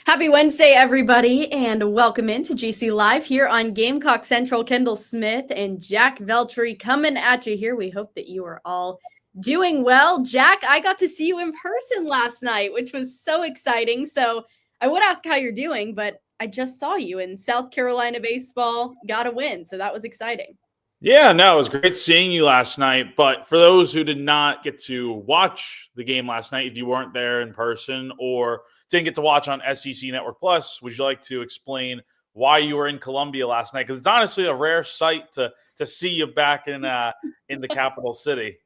Happy Wednesday, everybody, and welcome into GC Live here on Gamecock Central. Kendall Smith and Jack Veltri coming at you here. We hope that you are all doing well. Jack, I got to see you in person last night, which was so exciting. So I would ask how you're doing, but I just saw you in South Carolina baseball, got a win. So that was exciting. Yeah, no, it was great seeing you last night. But for those who did not get to watch the game last night, if you weren't there in person or didn't get to watch on SEC Network Plus, would you like to explain why you were in Columbia last night? Because it's honestly a rare sight to see you back in the capital city.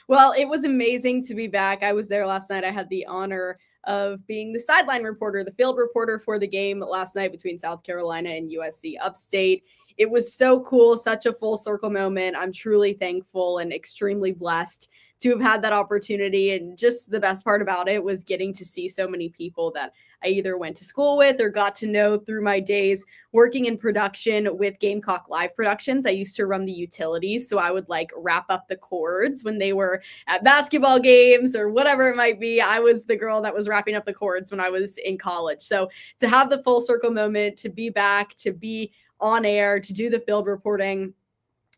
Well, it was amazing to be back. I was there last night. I had the honor of being the sideline reporter, the field reporter for the game last night between South Carolina and USC Upstate. It was so cool, such a full circle moment. I'm truly thankful and extremely blessed to have had that opportunity. And just the best part about it was getting to see so many people that I either went to school with or got to know through my days working in production with Gamecock Live Productions. I used to run the utilities, so I would wrap up the cords when they were at basketball games or whatever it might be. I was the girl that was wrapping up the cords when I was in college. So to have the full circle moment, to be back, to be on air, to do the field reporting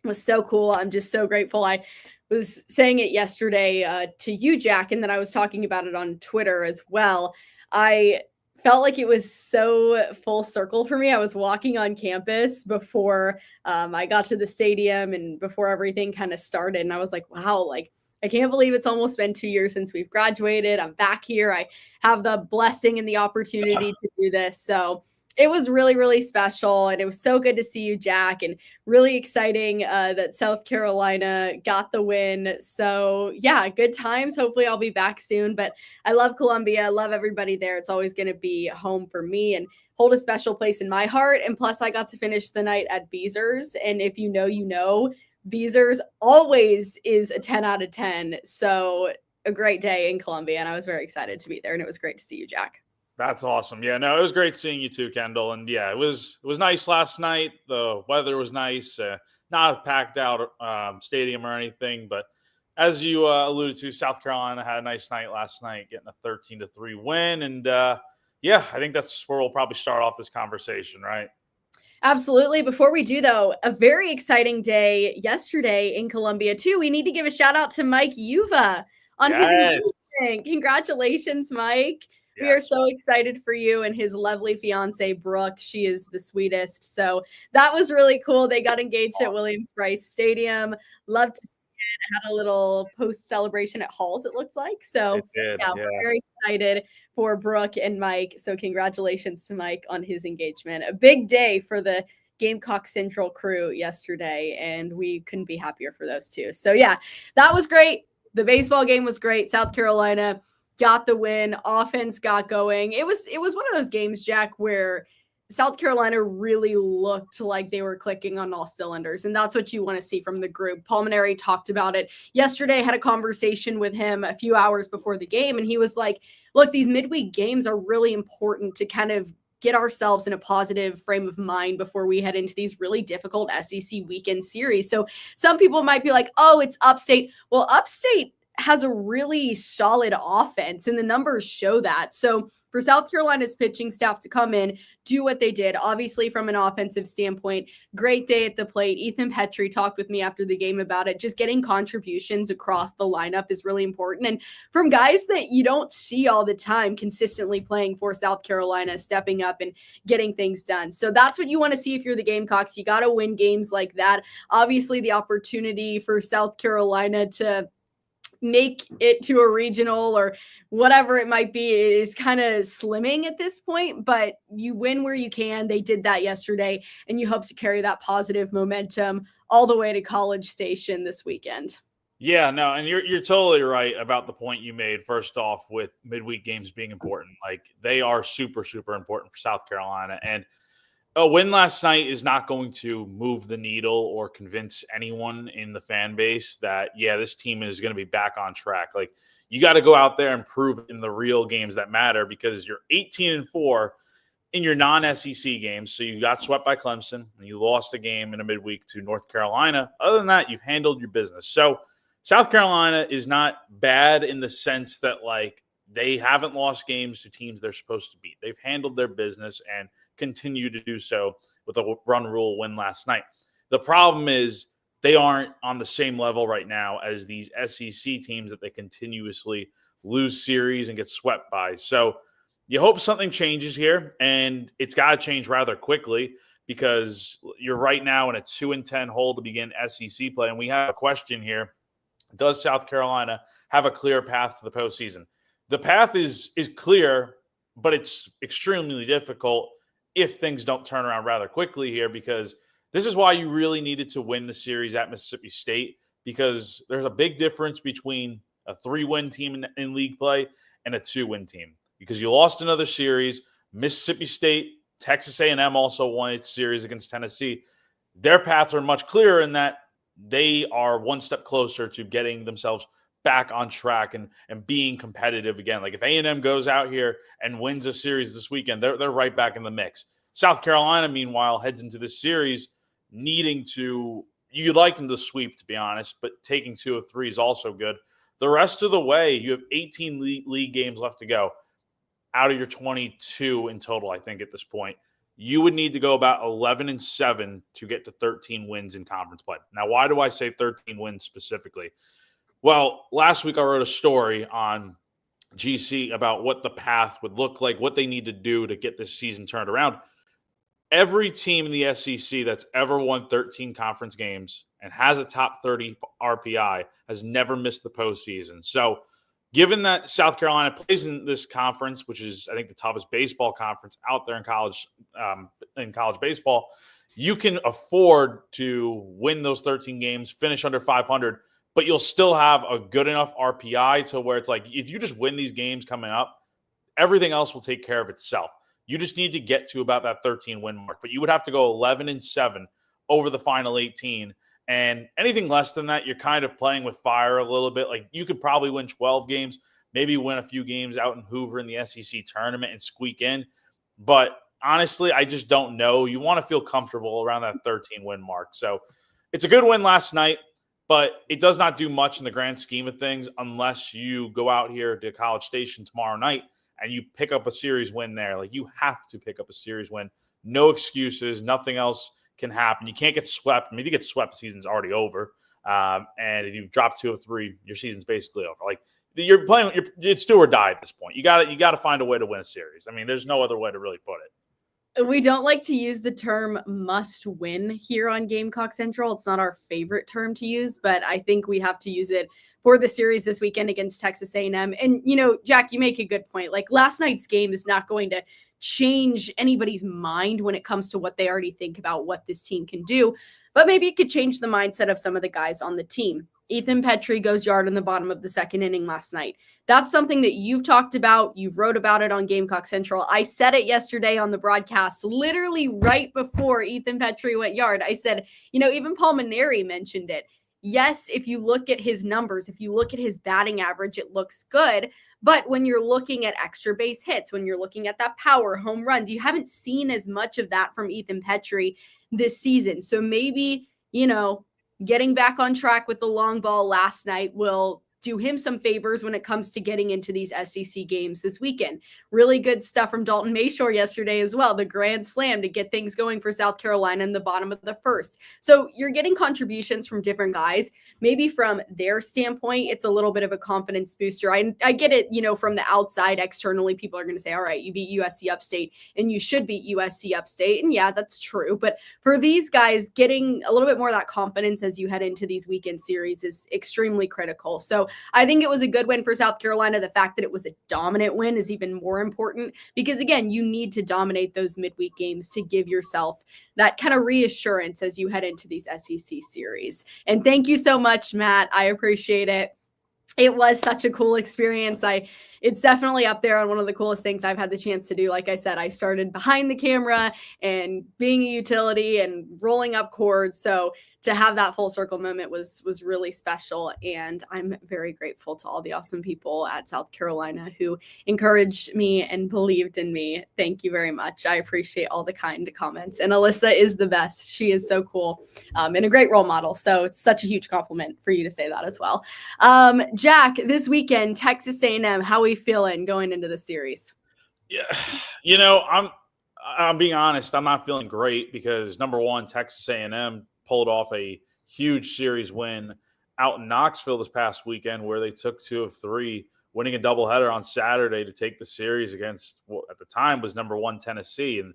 was so cool. I'm just so grateful. I was saying it yesterday to you, Jack, and then I was talking about it on Twitter as well. I felt like it was so full circle for me. I was walking on campus before I got to the stadium and before everything kind of started. And I was like, wow, I can't believe it's almost been 2 years since we've graduated. I'm back here. I have the blessing and the opportunity to do this. So it was really, really special. And it was so good to see you, Jack, and really exciting that South Carolina got the win. So yeah, good times. Hopefully I'll be back soon, but I love Columbia. I love everybody there. It's always going to be home for me and hold a special place in my heart. And plus I got to finish the night at Beezer's. And if you know, Beezer's always is a 10 out of 10. So a great day in Columbia. And I was very excited to be there. And it was great to see you, Jack. That's awesome. Yeah, no, it was great seeing you too, Kendall. And yeah, it was nice last night. The weather was nice. Not a packed out stadium or anything, but as you alluded to, South Carolina had a nice night last night, getting a 13-3 win. And yeah, I think that's where we'll probably start off this conversation, right? Absolutely. Before we do, though, a very exciting day yesterday in Columbia, too. We need to give a shout out to Mike Yuva on his engagement. Congratulations, Mike. Yes. We are so excited for you and his lovely fiance, Brooke. She is the sweetest. So that was really cool. They got engaged at Williams-Brice Stadium. Love to see it. Had a little post celebration at Halls, it looked like. So yeah, we're very excited for Brooke and Mike. So congratulations to Mike on his engagement. A big day for the Gamecock Central crew yesterday, and we couldn't be happier for those two. So yeah, that was great. The baseball game was great. South Carolina got the win. Offense got going. It was one of those games, Jack, where South Carolina really looked like they were clicking on all cylinders. And that's what you want to see from the group. Paul Maneri talked about it yesterday. I had a conversation with him a few hours before the game. And he was like, look, these midweek games are really important to kind of get ourselves in a positive frame of mind before we head into these really difficult SEC weekend series. So some people might be like, oh, it's Upstate. Well, Upstate has a really solid offense and the numbers show that. So for South Carolina's pitching staff to come in, do what they did, obviously from an offensive standpoint, great day at the plate. Ethan Petrie talked with me after the game about it. Just getting contributions across the lineup is really important. And from guys that you don't see all the time consistently playing for South Carolina, stepping up and getting things done. So that's what you want to see if you're the Gamecocks. You got to win games like that. Obviously the opportunity for South Carolina to make it to a regional or whatever it might be is kind of slimming at this point, but you win where you can. They did that yesterday, and you hope to carry that positive momentum all the way to College Station this weekend. Yeah, no, and you're totally right about the point you made. First off, with midweek games being important, like they are super, super important for South Carolina. And a win last night is not going to move the needle or convince anyone in the fan base that, yeah, this team is going to be back on track. Like, you got to go out there and prove in the real games that matter because you're 18-4 in your non-SEC games. So you got swept by Clemson and you lost a game in a midweek to North Carolina. Other than that, you've handled your business. So South Carolina is not bad in the sense that, like, they haven't lost games to teams they're supposed to beat. They've handled their business and continue to do so with a run rule win last night. The problem is they aren't on the same level right now as these SEC teams that they continuously lose series and get swept by. So you hope something changes here, and it's got to change rather quickly because you're right now in a 2-10 hole to begin SEC play. And we have a question here. Does South Carolina have a clear path to the postseason? The path is clear, but it's extremely difficult if things don't turn around rather quickly here, because this is why you really needed to win the series at Mississippi State, because there's a big difference between a 3-win team in league play and a 2-win team, because you lost another series. Mississippi State, Texas A&M also won its series against Tennessee. Their paths are much clearer in that they are one step closer to getting themselves back on track and being competitive again. Like if A&M goes out here and wins a series this weekend, they're right back in the mix. South Carolina, meanwhile, heads into this series needing to, you'd like them to sweep, to be honest, but taking 2 of 3 is also good. The rest of the way, you have 18 league games left to go out of your 22 in total, I think, at this point. You would need to go about 11-7 to get to 13 wins in conference play. Now, why do I say 13 wins specifically? Well, last week I wrote a story on GC about what the path would look like, what they need to do to get this season turned around. Every team in the SEC that's ever won 13 conference games and has a top 30 RPI has never missed the postseason. So given that South Carolina plays in this conference, which is, I think, the toughest baseball conference out there in college baseball, you can afford to win those 13 games, finish under 500, but you'll still have a good enough RPI to where it's like, if you just win these games coming up, everything else will take care of itself. You just need to get to about that 13 win mark, but you would have to go 11-7 over the final 18. And anything less than that, you're kind of playing with fire a little bit. Like you could probably win 12 games, maybe win a few games out in Hoover in the SEC tournament and squeak in. But honestly, I just don't know. You want to feel comfortable around that 13 win mark. So it's a good win last night, but it does not do much in the grand scheme of things unless you go out here to College Station tomorrow night and you pick up a series win there. Like you have to pick up a series win. No excuses. Nothing else can happen. You can't get swept. I mean, if you get swept, the season's already over. And if you drop 2 of 3, your season's basically over. Like you're playing, it's do or die at this point. You got to find a way to win a series. I mean, there's no other way to really put it. We don't like to use the term must win here on Gamecock Central. It's not our favorite term to use, but I think we have to use it for the series this weekend against Texas A&M. And, you know, Jack, you make a good point. Like last night's game is not going to change anybody's mind when it comes to what they already think about what this team can do, but maybe it could change the mindset of some of the guys on the team. Ethan Petrie goes yard in the bottom of the second inning last night. That's something that you've talked about. You've wrote about it on Gamecock Central. I said it yesterday on the broadcast, literally right before Ethan Petrie went yard. I said, you know, even Paul Maneri mentioned it. Yes, if you look at his numbers, if you look at his batting average, it looks good. But when you're looking at extra base hits, when you're looking at that power, home runs, you haven't seen as much of that from Ethan Petrie this season. So maybe, you know, getting back on track with the long ball last night will do him some favors when it comes to getting into these SEC games this weekend. Really good stuff from Dalton Mayshore yesterday as well. The grand slam to get things going for South Carolina in the bottom of the first. So you're getting contributions from different guys. Maybe from their standpoint, it's a little bit of a confidence booster. I get it, you know, from the outside, externally, people are going to say, all right, you beat USC Upstate and you should beat USC Upstate. And yeah, that's true. But for these guys, getting a little bit more of that confidence as you head into these weekend series is extremely critical. So I think it was a good win for South Carolina. The fact that it was a dominant win is even more important because, again, you need to dominate those midweek games to give yourself that kind of reassurance as you head into these SEC series. And thank you so much, Matt. I appreciate it. It was such a cool experience. It's definitely up there on one of the coolest things I've had the chance to do. Like I said, I started behind the camera and being a utility and rolling up cords. So to have that full circle moment was really special. And I'm very grateful to all the awesome people at South Carolina who encouraged me and believed in me. Thank you very much. I appreciate all the kind comments. And Alyssa is the best. She is so cool and a great role model. So it's such a huge compliment for you to say that as well. Jack, this weekend, Texas A&M, how are we feeling going into the series? Yeah, I'm being honest. I'm not feeling great because number one, Texas A&M pulled off a huge series win out in Knoxville this past weekend, where they took 2 of 3, winning a doubleheader on Saturday to take the series against what at the time was number 1 Tennessee, and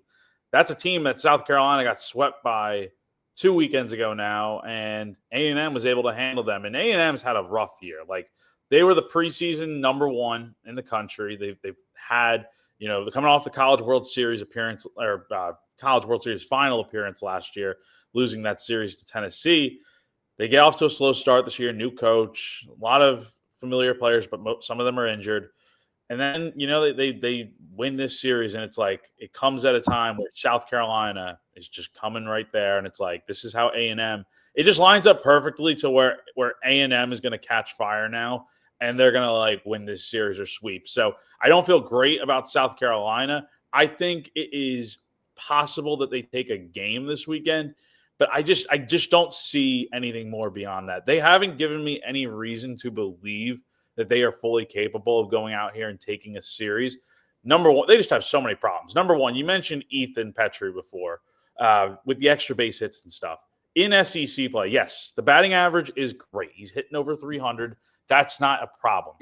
that's a team that South Carolina got swept by 2 weekends ago now, and A&M was able to handle them. And A&M's had a rough year. Like, they were the preseason number 1 in the country. They've had, coming off the College World Series appearance or College World Series final appearance last year, losing that series to Tennessee. They get off to a slow start this year. New coach, a lot of familiar players, but some of them are injured. And then, they win this series, and it's like it comes at a time where South Carolina is just coming right there, and it's like this is how A&M – it just lines up perfectly to where A&M is going to catch fire now, and they're going to, win this series or sweep. So I don't feel great about South Carolina. I think it is possible that they take a game this weekend, but I just don't see anything more beyond that. They haven't given me any reason to believe that they are fully capable of going out here and taking a series. Number one, they just have so many problems. Number one, you mentioned Ethan Petrie before with the extra base hits and stuff. In SEC play, yes, the batting average is great. He's hitting over 300. That's not a problem.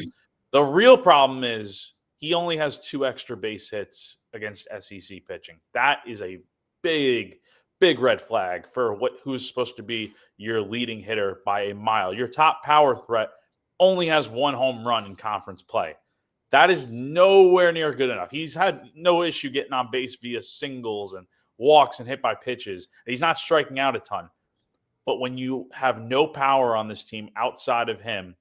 The real problem is he only has 2 extra base hits against SEC pitching. That is a big red flag for who's supposed to be your leading hitter by a mile. Your top power threat only has 1 home run in conference play. That is nowhere near good enough. He's had no issue getting on base via singles and walks and hit by pitches. He's not striking out a ton. But when you have no power on this team outside of him,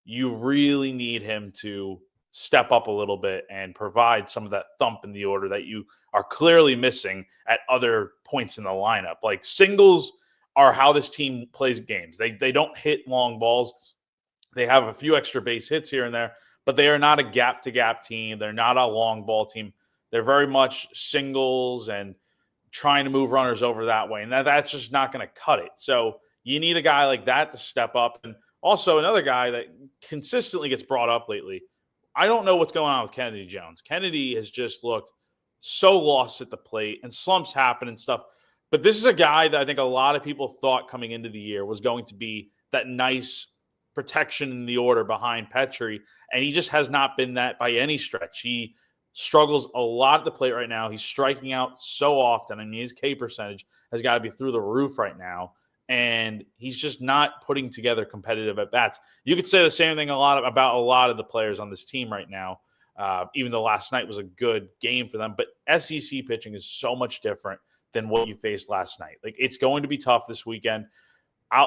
you really need him to step up a little bit and provide some of that thump in the order that you are clearly missing at other points in the lineup. Like, singles are how this team plays games. They don't hit long balls. They have a few extra base hits here and there, but they are not a gap-to-gap team. They're not a long ball team. They're very much singles and trying to move runners over that way, and that's just not going to cut it. So you need a guy like that to step up. And also another guy that consistently gets brought up lately, I don't know what's going on with Kennedy Jones. Kennedy has just looked so lost at the plate, and slumps happen and stuff. But this is a guy that I think a lot of people thought coming into the year was going to be that nice protection in the order behind Petrie, and he just has not been that by any stretch. He struggles a lot at the plate right now. He's striking out so often. I mean, his K percentage has got to be through the roof right now, and he's just not putting together competitive at-bats. You could say the same thing about a lot of the players on this team right now, even though last night was a good game for them. But SEC pitching is so much different than what you faced last night. Like, it's going to be tough this weekend.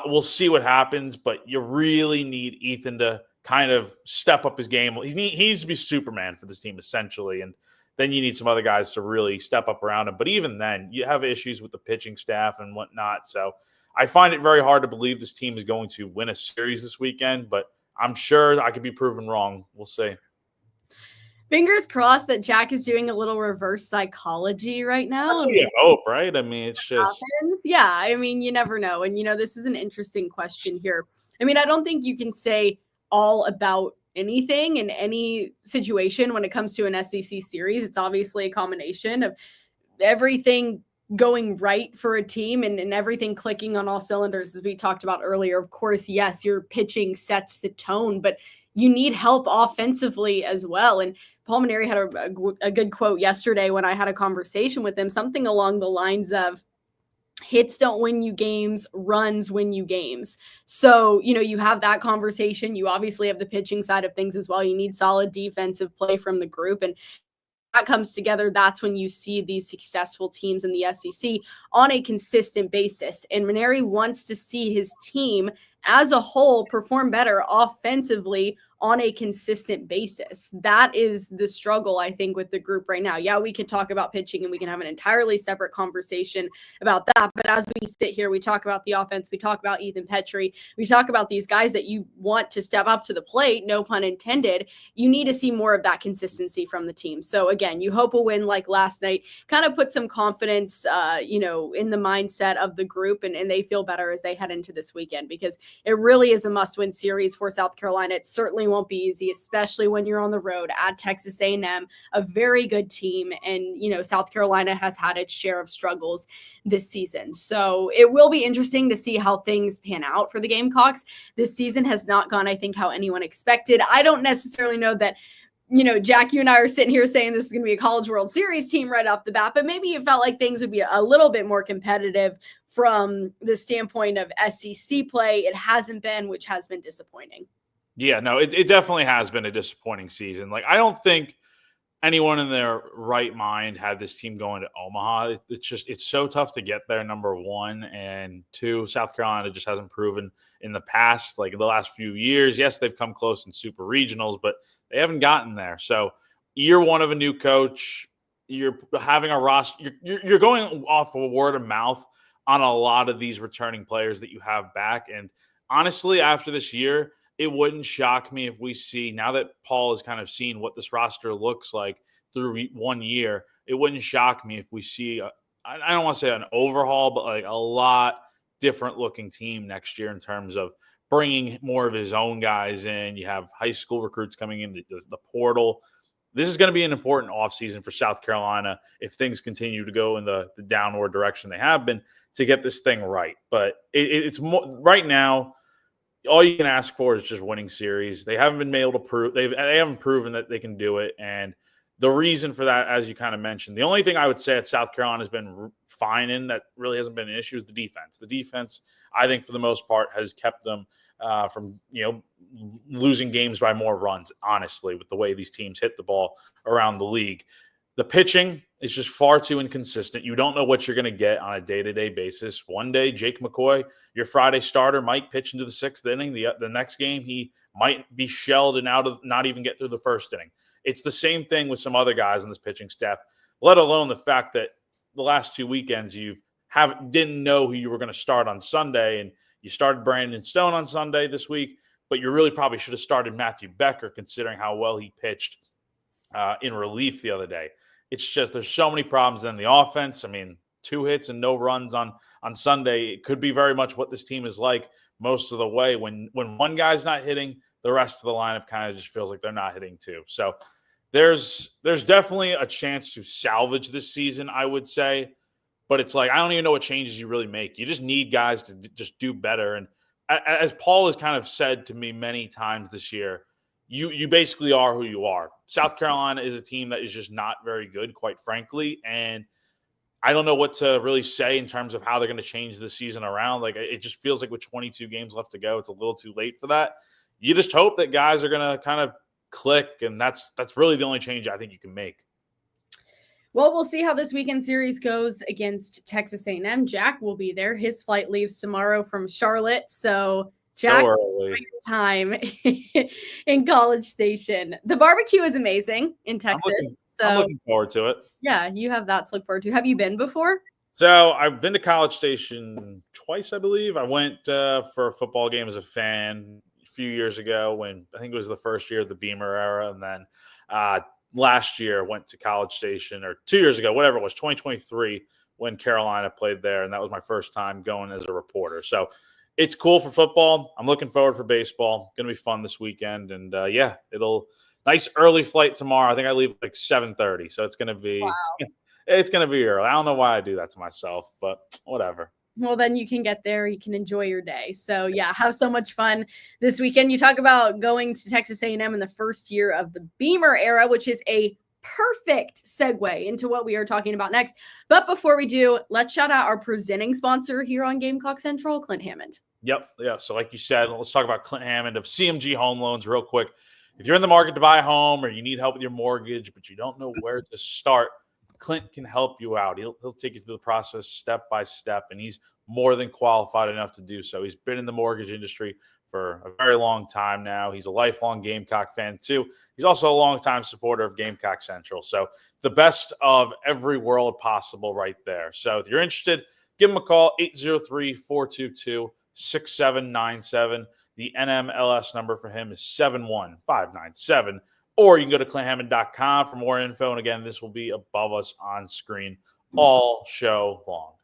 We'll see what happens, but you really need Ethan to kind of step up his game. He needs to be Superman for this team, essentially, and then you need some other guys to really step up around him. But even then, you have issues with the pitching staff and whatnot. So I find it very hard to believe this team is going to win a series this weekend, but I'm sure I could be proven wrong. We'll see. Fingers crossed that Jack is doing a little reverse psychology right now. That's what you hope, right? I mean, it's just happens. Yeah, I mean, you never know. And, this is an interesting question here. I mean, I don't think you can say all about anything in any situation when it comes to an SEC series. It's obviously a combination of everything going right for a team and everything clicking on all cylinders, as we talked about earlier. Of course, yes, your pitching sets the tone, but you need help offensively as well. And Paul Mainieri had a good quote yesterday when I had a conversation with him, something along the lines of, hits don't win you games, runs win you games. So, you have that conversation. You obviously have the pitching side of things as well. You need solid defensive play from the group. And that comes together, that's when you see these successful teams in the SEC on a consistent basis. And Mainieri wants to see his team as a whole perform better offensively on a consistent basis. That is the struggle, I think, with the group right now. Yeah, we could talk about pitching and we can have an entirely separate conversation about that. But as we sit here, we talk about the offense, we talk about Ethan Petrie, we talk about these guys that you want to step up to the plate, no pun intended. You need to see more of that consistency from the team. So again, you hope a win like last night kind of put some confidence, in the mindset of the group, and they feel better as they head into this weekend, because it really is a must-win series for South Carolina. It certainly won't be easy, especially when you're on the road at Texas A&M, a very good team. And, South Carolina has had its share of struggles this season. So it will be interesting to see how things pan out for the Gamecocks. This season has not gone, I think, how anyone expected. I don't necessarily know that, Jack, you and I are sitting here saying this is going to be a College World Series team right off the bat, but maybe you felt like things would be a little bit more competitive from the standpoint of SEC play. It hasn't been, which has been disappointing. Yeah, no, it definitely has been a disappointing season. Like, I don't think anyone in their right mind had this team going to Omaha. It's so tough to get there, number one. And two, South Carolina just hasn't proven in the past, like the last few years. Yes, they've come close in super regionals, but they haven't gotten there. So year one of a new coach, you're having a roster, you're going off of word of mouth on a lot of these returning players that you have back. And honestly, after this year, it wouldn't shock me if we see, now that Paul has kind of seen what this roster looks like through 1 year, it wouldn't shock me if we see, I don't want to say an overhaul, but like a lot different looking team next year in terms of bringing more of his own guys in. You have high school recruits coming in, the portal. This is going to be an important offseason for South Carolina if things continue to go in the downward direction they have been to get this thing right. But it's more right now, all you can ask for is just winning series. They haven't been able to prove they haven't proven that they can do it. And the reason for that, as you kind of mentioned, the only thing I would say at South Carolina has been fine in that really hasn't been an issue is the defense. The defense, I think, for the most part, has kept them from losing games by more runs, honestly, with the way these teams hit the ball around the league. The pitching is just far too inconsistent. You don't know what you're going to get on a day-to-day basis. One day, Jake McCoy, your Friday starter, might pitch into the sixth inning. The next game, he might be shelled and not even get through the first inning. It's the same thing with some other guys in this pitching staff, let alone the fact that the last 2 weekends didn't know who you were going to start on Sunday, and you started Brandon Stone on Sunday this week, but you really probably should have started Matthew Becker considering how well he pitched in relief the other day. It's just there's so many problems in the offense. I mean, 2 hits and no runs on Sunday. It could be very much what this team is like most of the way. When one guy's not hitting, the rest of the lineup kind of just feels like they're not hitting too. So there's definitely a chance to salvage this season, I would say. But it's like I don't even know what changes you really make. You just need guys to just do better. And as Paul has kind of said to me many times this year, you basically are who you are. South Carolina is a team that is just not very good, quite frankly. And I don't know what to really say in terms of how they're going to change the season around. Like, it just feels like with 22 games left to go, it's a little too late for that. You just hope that guys are going to kind of click, and that's really the only change I think you can make. Well, we'll see how this weekend series goes against Texas A&M. Jack will be there. His flight leaves tomorrow from Charlotte, so Jack, enjoy your time in College Station. The barbecue is amazing in Texas. I'm looking forward to it. Yeah, you have that to look forward to. Have you been before? So I've been to College Station twice, I believe. I went for a football game as a fan a few years ago when I think it was the first year of the Beamer era. And then last year went to College Station, or 2 years ago, whatever it was, 2023, when Carolina played there. And that was my first time going as a reporter. So it's cool for football. I'm looking forward for baseball. Going to be fun this weekend. And nice early flight tomorrow. I think I leave like 7:30. So it's going to be, it's going to be early. I don't know why I do that to myself, but whatever. Well, then you can get there. You can enjoy your day. So yeah, have so much fun this weekend. You talk about going to Texas A&M in the first year of the Beamer era, which is a perfect segue into what we are talking about next. But before we do, let's shout out our presenting sponsor here on Gamecock Central, Clint Hammond. Yep. Yeah. So like you said, let's talk about Clint Hammond of CMG Home Loans real quick. If you're in the market to buy a home or you need help with your mortgage, but you don't know where to start, Clint can help you out. He'll take you through the process step by step, and he's more than qualified enough to do so. He's been in the mortgage industry for a very long time now. He's a lifelong Gamecock fan too. He's also a longtime supporter of Gamecock Central. So the best of every world possible right there. So if you're interested, give him a call, 803-422-6797. The NMLS number for him is 71597. Or you can go to clinthammond.com for more info. And again, this will be above us on screen all show long.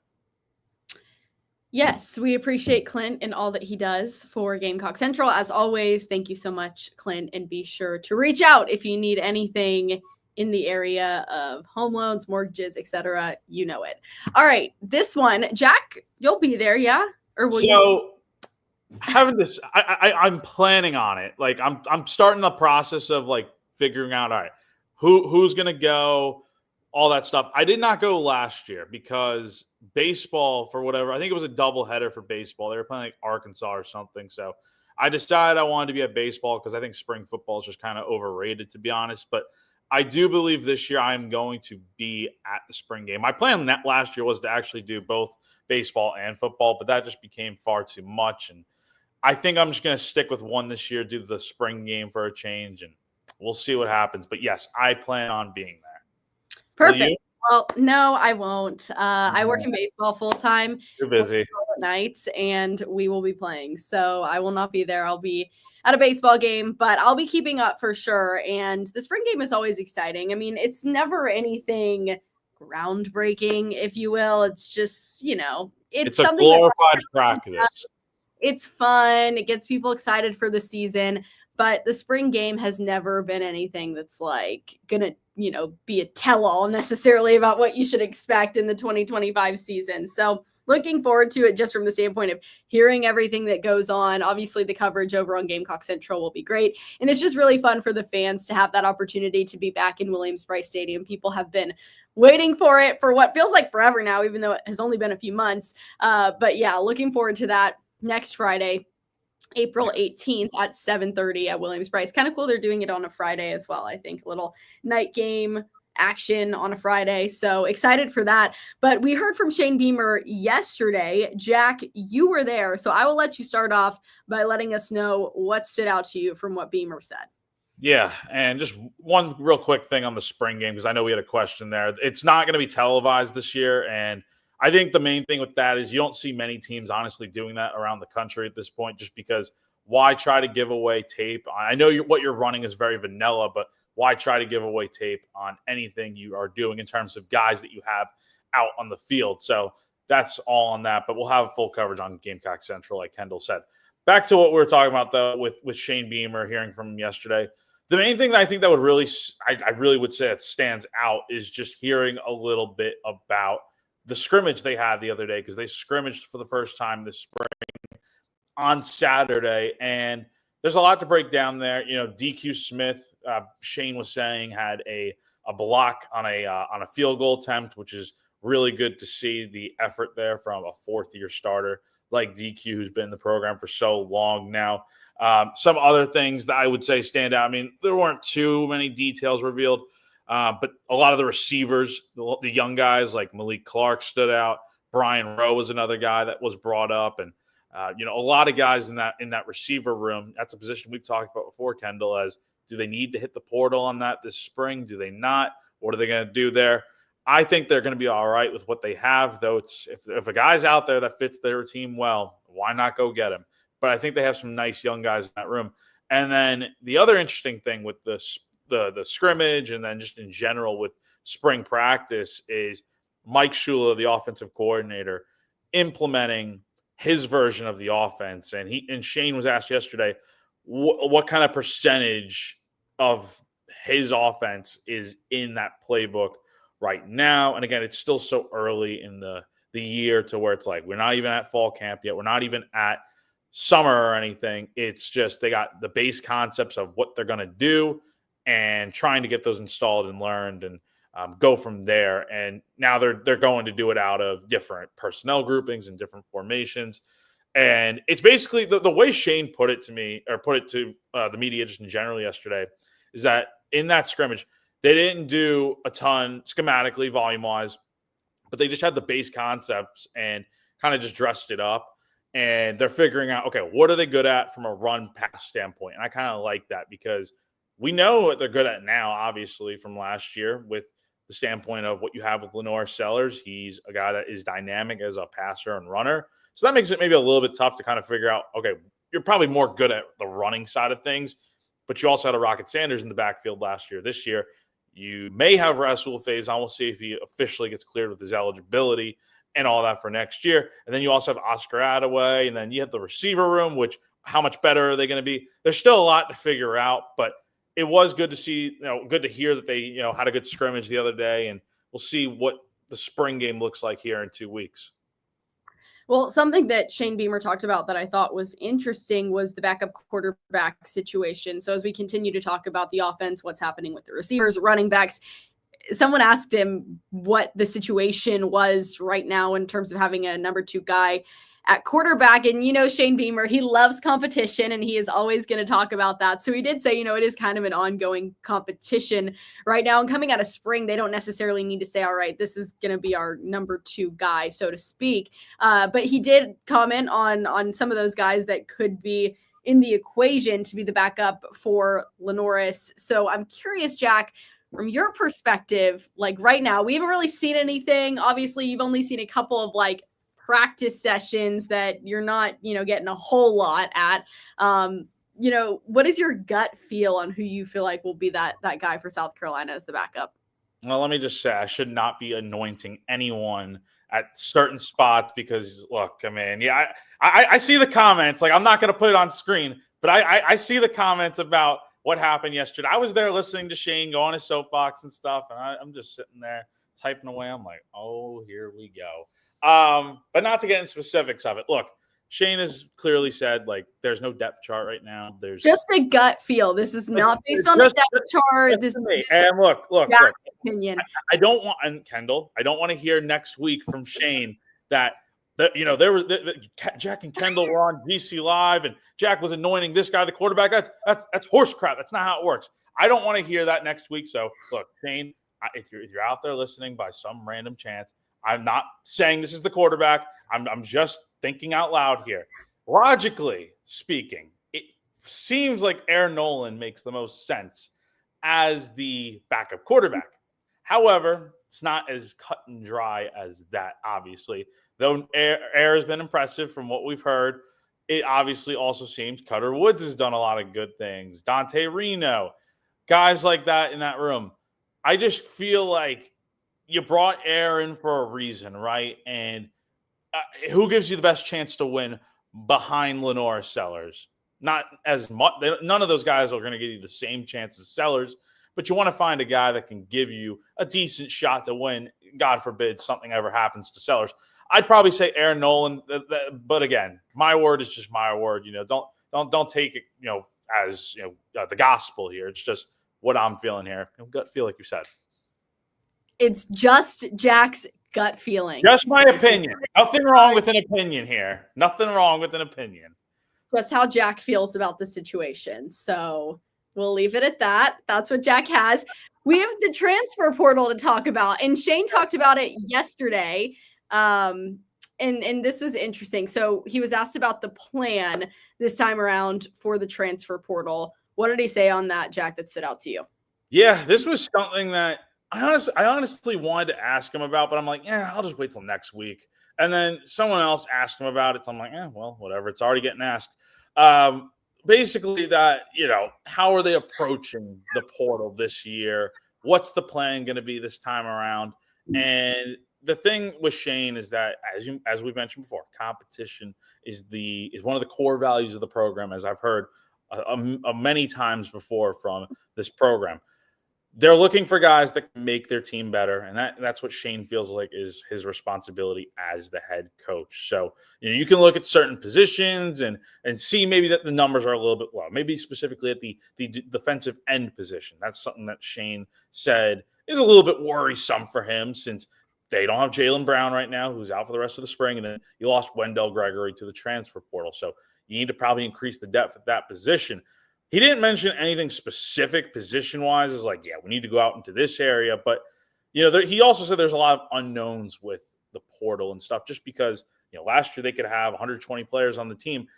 Yes, we appreciate Clint and all that he does for Gamecock Central. As always, thank you so much, Clint, and be sure to reach out if you need anything in the area of home loans, mortgages, etc. You know it. All right, this one, Jack, you'll be there, yeah? Or will you? Having this, I'm planning on it. Like I'm starting the process of like figuring out, all right, who's gonna go, all that stuff. I did not go last year because baseball, for whatever, I think it was a doubleheader for baseball. They were playing like Arkansas or something. So I decided I wanted to be at baseball because I think spring football is just kind of overrated, to be honest. But I do believe this year I'm going to be at the spring game. My plan last year was to actually do both baseball and football, but that just became far too much. And I think I'm just going to stick with one this year, do the spring game for a change, and we'll see what happens. But yes, I plan on being there. Perfect. Well, no, I won't. I work in baseball full time. You're busy at nights, and we will be playing. So I will not be there. I'll be at a baseball game, but I'll be keeping up for sure. And the spring game is always exciting. I mean, it's never anything groundbreaking, if you will. It's just, it's a something glorified practice. It's fun. It gets people excited for the season. But the spring game has never been anything that's like gonna, be a tell-all necessarily about what you should expect in the 2025 season. So looking forward to it just from the standpoint of hearing everything that goes on. Obviously, the coverage over on Gamecock Central will be great. And it's just really fun for the fans to have that opportunity to be back in Williams-Brice Stadium. People have been waiting for it for what feels like forever now, even though it has only been a few months. But yeah, looking forward to that next Friday, April 18th at 7:30 at Williams-Brice. Kind of cool. They're doing it on a Friday as well. I think a little night game action on a Friday. So excited for that. But we heard from Shane Beamer yesterday. Jack, you were there. So I will let you start off by letting us know what stood out to you from what Beamer said. Yeah, and just one real quick thing on the spring game, because I know we had a question there. It's not going to be televised this year, and I think the main thing with that is you don't see many teams honestly doing that around the country at this point, just because why try to give away tape? I know what you're running is very vanilla, but why try to give away tape on anything you are doing in terms of guys that you have out on the field? So that's all on that, but we'll have full coverage on Gamecock Central, like Kendall said. Back to what we were talking about, though, with Shane Beamer, hearing from him yesterday. The main thing that I think that would really, I really would say it stands out is just hearing a little bit about the scrimmage they had the other day, because they scrimmaged for the first time this spring on Saturday, and there's a lot to break down there. DQ Smith, Shane was saying, had a block on a field goal attempt, which is really good to see the effort there from a fourth-year starter like DQ, who's been in the program for so long now. Some other things that I would say stand out. I mean, there weren't too many details revealed, but a lot of the receivers, the young guys like Malik Clark stood out. Brian Rowe was another guy that was brought up. And, a lot of guys in that receiver room. That's a position we've talked about before, Kendall, as do they need to hit the portal on that this spring? Do they not? What are they going to do there? I think they're going to be all right with what they have, though. If a guy's out there that fits their team well, why not go get him? But I think they have some nice young guys in that room. And then the other interesting thing with the scrimmage and then just in general with spring practice is Mike Shula, the offensive coordinator, implementing his version of the offense. And Shane was asked yesterday, what kind of percentage of his offense is in that playbook right now? And again, it's still so early in the year to where it's like we're not even at fall camp yet. We're not even at summer or anything. It's just they got the base concepts of what they're going to do and trying to get those installed and learned and go from there. And now they're going to do it out of different personnel groupings and different formations. And it's basically the way Shane put it to me, or put it to the media just in general yesterday, is that in that scrimmage, they didn't do a ton schematically, volume-wise, but they just had the base concepts and kind of just dressed it up. And they're figuring out, okay, what are they good at from a run-pass standpoint? And I kind of like that because we know what they're good at now, obviously, from last year with the standpoint of what you have with Lenore Sellers. He's a guy that is dynamic as a passer and runner. So that makes it maybe a little bit tough to kind of figure out, okay, you're probably more good at the running side of things, but you also had a Rocket Sanders in the backfield last year. This year, you may have Rasul Faison. We'll see if he officially gets cleared with his eligibility. and all that for next year. And then you also have Oscar Attaway, and then you have the receiver room, which how much better are they going to be? There's still a lot to figure out, but it was good to see, good to hear that they, had a good scrimmage the other day, and we'll see what the spring game looks like here in 2 weeks. Well, something that Shane Beamer talked about that I thought was interesting was the backup quarterback situation. So as we continue to talk about the offense, what's happening with the receivers, running backs, someone asked him what the situation was right now in terms of having a number 2 guy at quarterback. And, Shane Beamer, he loves competition, and he is always going to talk about that. So he did say, it is kind of an ongoing competition right now. And coming out of spring, they don't necessarily need to say, all right, this is going to be our number 2 guy, so to speak. But he did comment on some of those guys that could be in the equation to be the backup for Lenoris. So I'm curious, Jack, from your perspective, like right now, we haven't really seen anything. Obviously, you've only seen a couple of practice sessions that you're not, getting a whole lot at. What is your gut feel on who you feel like will be that guy for South Carolina as the backup? Well, let me just say, I should not be anointing anyone at certain spots because, look, I see the comments. I'm not going to put it on screen, but I see the comments about what happened yesterday. I was there listening to Shane go on his soapbox and stuff, and I'm just sitting there typing away. I'm like, oh, here we go. But not to get in specifics of it. Look, Shane has clearly said there's no depth chart right now. There's just a gut feel. This is not based on a depth chart. This and look. Opinion. I don't want, and Kendall, I don't want to hear next week from Shane that there was Jack and Kendall were on GC Live and Jack was anointing this guy the quarterback. That's horse crap. That's not how it works. I don't want to hear that next week. So look, Shane, if you're out there listening by some random chance, I'm not saying this is the quarterback. I'm just thinking out loud here. Logically speaking, it seems like Aaron Nolan makes the most sense as the backup quarterback. However, it's not as cut and dry as that, obviously. Though Air has been impressive from what we've heard, it obviously also seems Cutter Woods has done a lot of good things. Dante Reno, guys like that in that room. I just feel like you brought Air in for a reason, right? And who gives you the best chance to win behind Lenore Sellers? Not as much. None of those guys are going to give you the same chance as Sellers, but you want to find a guy that can give you a decent shot to win. God forbid something ever happens to Sellers. I'd probably say Aaron Nolan, but again, my word is just my word. Don't take it, as the gospel here. It's just what I'm feeling here. Gut feel, like you said. It's just Jack's gut feeling. Just my opinion. Nothing wrong with an opinion here. Nothing wrong with an opinion. Just how Jack feels about the situation. So we'll leave it at that. That's what Jack has. We have the transfer portal to talk about, and Shane talked about it yesterday. And this was interesting. So he was asked about the plan this time around for the transfer portal. What did he say on that, Jack, that stood out to you? Yeah, this was something that I honestly wanted to ask him about, but I'm like, I'll just wait till next week. And then someone else asked him about it. So I'm like, well, whatever. It's already getting asked. Basically that, how are they approaching the portal this year? What's the plan going to be this time around? And the thing with Shane is that, as we've mentioned before, competition is one of the core values of the program, as I've heard many times before from this program. They're looking for guys that can make their team better, and that's what Shane feels like is his responsibility as the head coach. So you can look at certain positions and see maybe that the numbers are a little bit low, maybe specifically at the defensive end position. That's something that Shane said is a little bit worrisome for him, since they don't have Jalen Brown right now, who's out for the rest of the spring, and then you lost Wendell Gregory to the transfer portal. So you need to probably increase the depth at that position. He didn't mention anything specific position-wise. It's like, we need to go out into this area. But, he also said there's a lot of unknowns with the portal and stuff, just because, last year they could have 120 players on the team.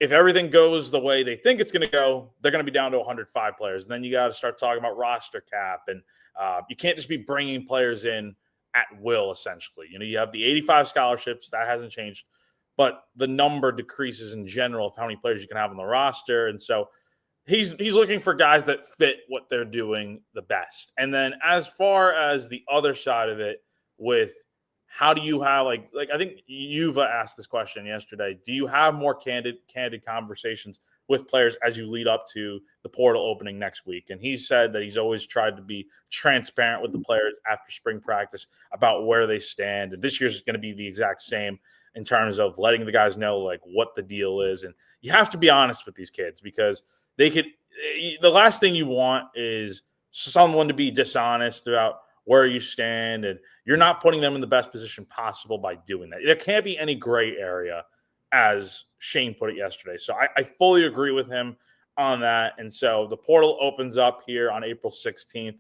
If everything goes the way they think it's going to go, they're going to be down to 105 players. And then you got to start talking about roster cap. And you can't just be bringing players in at will, essentially. You have the 85 scholarships. That hasn't changed. But the number decreases in general of how many players you can have on the roster. And so he's looking for guys that fit what they're doing the best. And then as far as the other side of it with how do you have like I think Yuva asked this question yesterday. Do you have more candid conversations with players as you lead up to the portal opening next week? And he said that he's always tried to be transparent with the players after spring practice about where they stand. And this year's going to be the exact same in terms of letting the guys know like what the deal is. And you have to be honest with these kids because the last thing you want is someone to be dishonest about where you stand, and you're not putting them in the best position possible by doing that. There can't be any gray area, as Shane put it yesterday. So I fully agree with him on that. And so the portal opens up here on April 16th.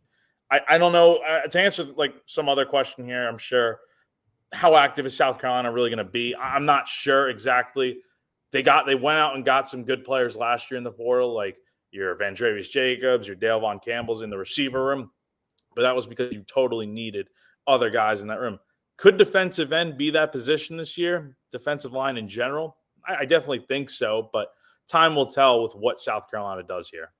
I don't know, to answer like some other question here, I'm sure, how active is South Carolina really going to be? I'm not sure exactly. They went out and got some good players last year in the portal, like your Vandrevius Jacobs, your Dale Von Campbell's in the receiver room. But that was because you totally needed other guys in that room. Could defensive end be that position this year? Defensive line in general? I definitely think so, but time will tell with what South Carolina does here.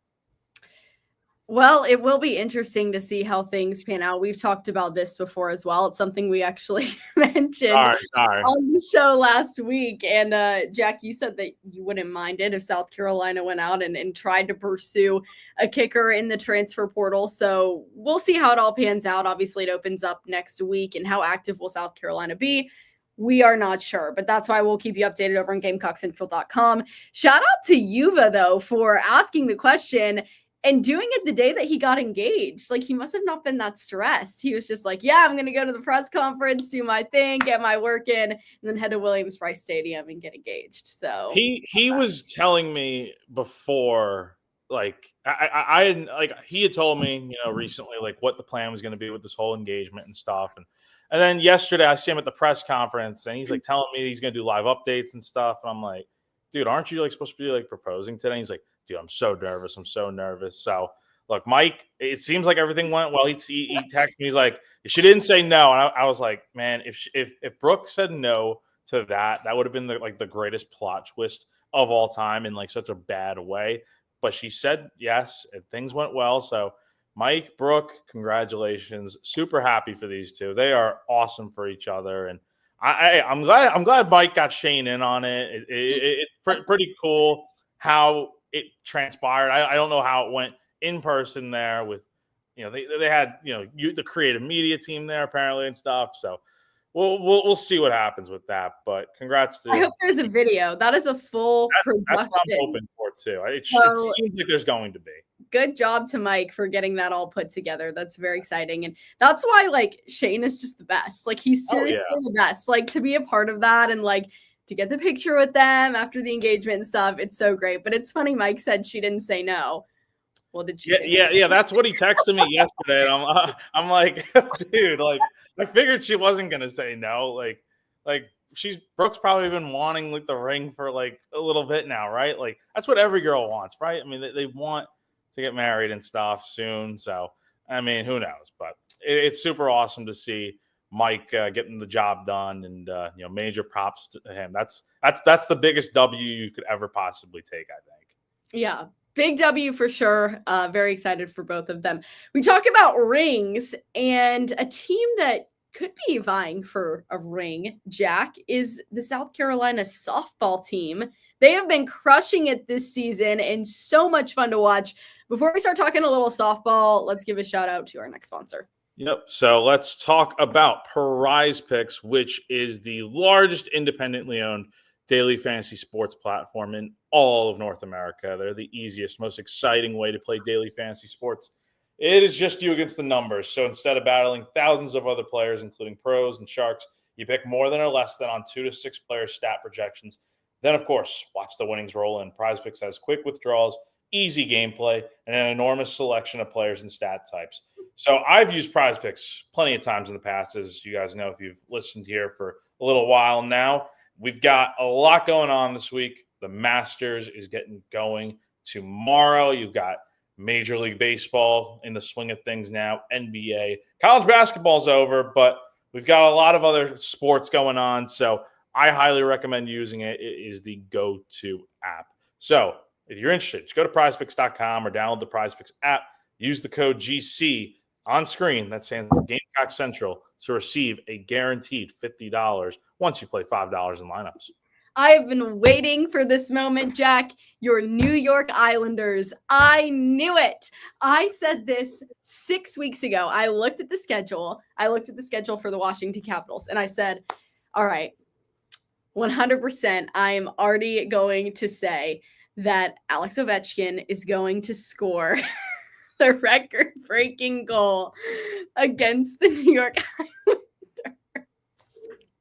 Well, it will be interesting to see how things pan out. We've talked about this before as well. It's something we actually mentioned on the show last week. And Jack, you said that you wouldn't mind it if South Carolina went out and tried to pursue a kicker in the transfer portal. So we'll see how it all pans out. Obviously, it opens up next week. And how active will South Carolina be? We are not sure, but that's why we'll keep you updated over on GamecockCentral.com. Shout out to Yuva, though, for asking the question and doing it the day that he got engaged. Like, he must have not been that stressed. He was just like, yeah, I'm going to go to the press conference, do my thing, get my work in, and then head to Williams-Brice Stadium and get engaged. So he was telling me before, like, he had told me, recently, like, what the plan was going to be with this whole engagement and stuff. And then yesterday I see him at the press conference and he's like telling me he's going to do live updates and stuff. And I'm like, dude, aren't you like supposed to be like proposing today? And he's like, dude, I'm so nervous. So, look, Mike, it seems like everything went well. He texted me. He's like, she didn't say no. And I was like, man, if Brooke said no to that would have been the greatest plot twist of all time in like such a bad way. But she said yes, and things went well. So, Mike, Brooke, congratulations. Super happy for these two. They are awesome for each other. And I'm glad Mike got Shane in on it. It's pretty cool how it transpired. I don't know how it went in person there with, they had, the creative media team there apparently and stuff. So we'll see what happens with that. But congrats to. I hope there's a video. That is a full production. That's what I'm hoping for too. It seems like there's going to be. Good job to Mike for getting that all put together. That's very exciting. And that's why like Shane is just the best. Like, he's seriously the best. Like, to be a part of that and like to get the picture with them after the engagement and stuff, it's so great. But it's funny, Mike said she didn't say no. Well, did she? Yeah. That's what he texted me yesterday. And I'm like, dude, like, I figured she wasn't gonna say no. Like Brooke's probably been wanting like the ring for like a little bit now, right? Like, that's what every girl wants, right? I mean, they want to get married and stuff soon. So, I mean, who knows? But it's super awesome to see Mike getting the job done, and major props to him. That's the biggest W you could ever possibly take, I think. Yeah, big W for sure. Very excited for both of them. We talk about rings, and a team that could be vying for a ring, Jack, is the South Carolina softball team. They have been crushing it this season and so much fun to watch. Before we start talking a little softball, let's give a shout out to our next sponsor. Yep. So let's talk about Prize Picks, which is the largest independently owned daily fantasy sports platform in all of North America. They're the easiest, most exciting way to play daily fantasy sports. It is just you against the numbers. So instead of battling thousands of other players, including pros and sharks, you pick more than or less than on 2 to 6 player stat projections. Then, of course, watch the winnings roll in. Prize Picks has quick withdrawals, easy gameplay, and an enormous selection of players and stat types. So I've used Prize Picks plenty of times in the past, as you guys know if you've listened here for a little while now. We've got a lot going on this week. The Masters is getting going tomorrow. You've got Major League Baseball in the swing of things now, NBA. College basketball's over, but we've got a lot of other sports going on, so I highly recommend using it. It is the go-to app. So if you're interested, just go to prizepicks.com or download the PrizePicks app. Use the code GC on screen that stands for Gamecock Central to receive a guaranteed $50 once you play $5 in lineups. I've been waiting for this moment, Jack. Your New York Islanders. I knew it. I said this 6 weeks ago. I looked at the schedule. I looked at the schedule for the Washington Capitals, and I said, all right, 100%, I'm already going to say that Alex Ovechkin is going to score the record-breaking goal against the New York Islanders.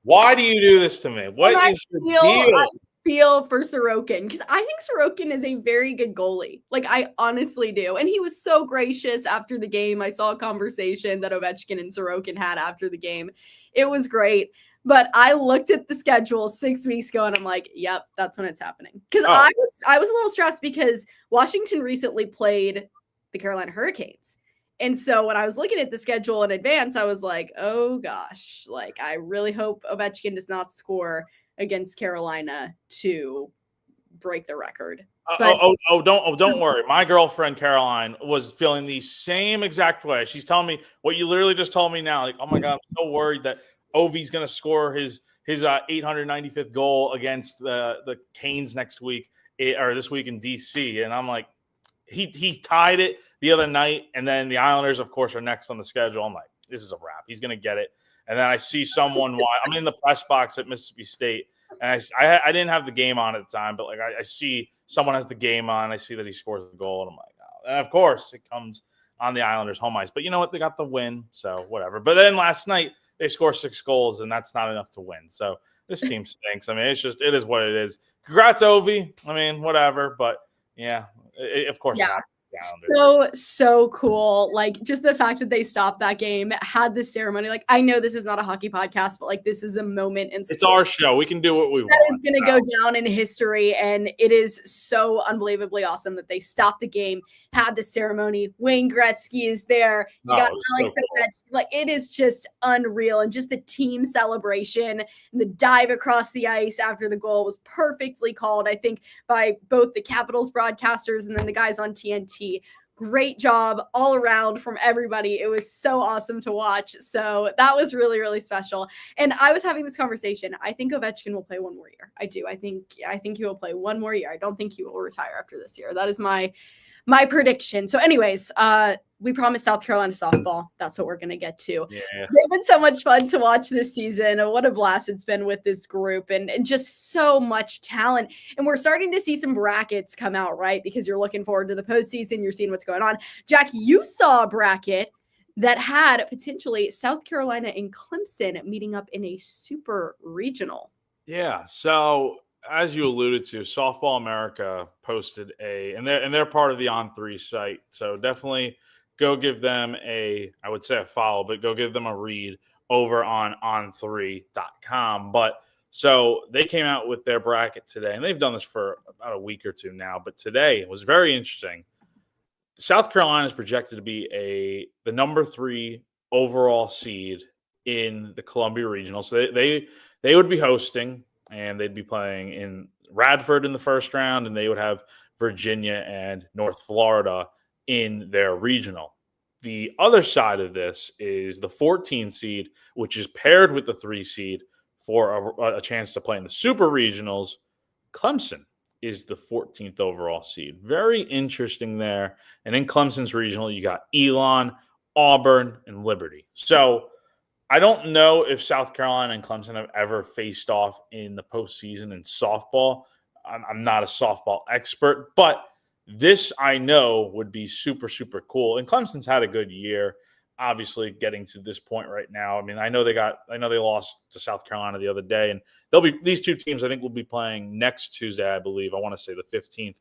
Why do you do this to me? What is the deal? I feel for Sorokin because I think Sorokin is a very good goalie. Like, I honestly do. And he was so gracious after the game. I saw a conversation that Ovechkin and Sorokin had after the game. It was great. But I looked at the schedule 6 weeks ago and I'm like, yep, that's when it's happening. Because I was a little stressed because Washington recently played the Carolina Hurricanes. And so when I was looking at the schedule in advance, I was like, oh gosh, like I really hope Ovechkin does not score against Carolina to break the record. Don't worry. My girlfriend Caroline was feeling the same exact way. She's telling me what you literally just told me now. Like, oh my God, I'm so worried that Ovi's going to score his 895th goal against the Canes next week or this week in DC. And I'm like, he tied it the other night, and then the Islanders, of course, are next on the schedule. I'm like, this is a wrap. He's going to get it. And then I see someone. I'm in the press box at Mississippi State, and I didn't have the game on at the time, but like I see someone has the game on. I see that he scores the goal, and I'm like, oh. And of course, it comes on the Islanders' home ice. But you know what? They got the win, so whatever. But then last night they score 6 goals, and that's not enough to win. So this team stinks. I mean, it is what it is. Congrats, Ovi. I mean, whatever. But yeah. Of course, yeah. So cool. Like, just the fact that they stopped that game, had this ceremony. Like, I know this is not a hockey podcast, but like, this is a moment in sport. It's our show. We can do what we want. That is going to go down in history, and it is so unbelievably awesome that they stopped the game, had the ceremony. Wayne Gretzky is there. You got Alex Ovechkin. Like, it is just unreal, and just the team celebration and the dive across the ice after the goal was perfectly called, I think, by both the Capitals broadcasters and then the guys on TNT. Great job all around from everybody. It was so awesome to watch. So that was really, really special. And I was having this conversation. I think Ovechkin will play one more year. I do. I think he will play one more year. I don't think he will retire after this year. That is my prediction. So anyways, we promised South Carolina softball. That's what we're going to get to. Yeah. It's been so much fun to watch this season. What a blast it's been with this group and just so much talent. And we're starting to see some brackets come out, right? Because you're looking forward to the postseason. You're seeing what's going on. Jack, you saw a bracket that had potentially South Carolina and Clemson meeting up in a super regional. Yeah. So as you alluded to, Softball America posted and they're part of the On3 site. So definitely go give them I would say a follow, but go give them a read over on on3.com. But so they came out with their bracket today, and they've done this for about a week or two now. But today it was very interesting. South Carolina is projected to be the number 3 overall seed in the Columbia Regional. So they would be hosting, and they'd be playing in Radford in the first round, and they would have Virginia and North Florida in their regional. The other side of this is the 14 seed, which is paired with the 3 seed for a chance to play in the super regionals. Clemson is the 14th overall seed. Very interesting there. And in Clemson's regional, you got Elon, Auburn, and Liberty. So I don't know if South Carolina and Clemson have ever faced off in the postseason in softball. I'm not a softball expert, but this I know would be super, super cool. And Clemson's had a good year, obviously getting to this point right now. I mean, I know they lost to South Carolina the other day, and these two teams I think will be playing next Tuesday, I believe. I want to say the 15th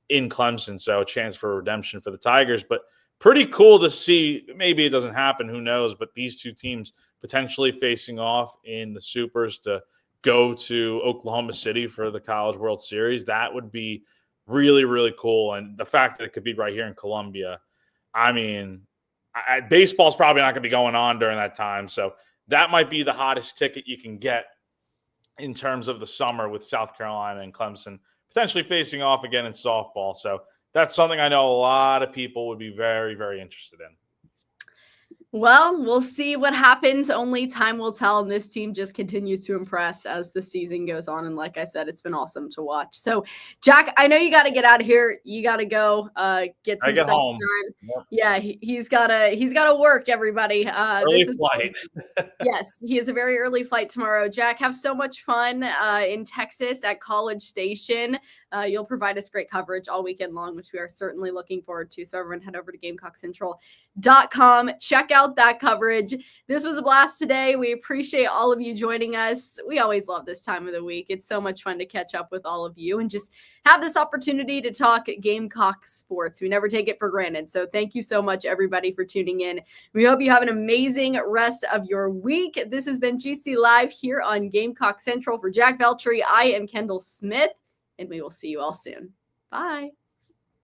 in Clemson. So a chance for redemption for the Tigers, but pretty cool to see. Maybe it doesn't happen, who knows, but these two teams potentially facing off in the supers to go to Oklahoma City for the College World Series. That would be really, really cool. And the fact that it could be right here in Columbia, I mean, baseball's probably not going to be going on during that time. So that might be the hottest ticket you can get in terms of the summer with South Carolina and Clemson potentially facing off again in softball. So that's something I know a lot of people would be very, very interested in. Well, we'll see what happens. Only time will tell. And this team just continues to impress as the season goes on. And like I said, it's been awesome to watch. So, Jack, I know you got to get out of here. You got to go get some stuff home. done. Yep. Yeah, he's gotta work. Everybody, early flight. Yes, he has a very early flight tomorrow. Jack, have so much fun in Texas at College Station. You'll provide us great coverage all weekend long, which we are certainly looking forward to. So everyone head over to GamecockCentral.com. Check out that coverage. This was a blast today. We appreciate all of you joining us. We always love this time of the week. It's so much fun to catch up with all of you and just have this opportunity to talk Gamecock sports. We never take it for granted. So thank you so much, everybody, for tuning in. We hope you have an amazing rest of your week. This has been GC Live here on Gamecock Central. For Jack Veltri, I am Kendall Smith, and we will see you all soon. Bye.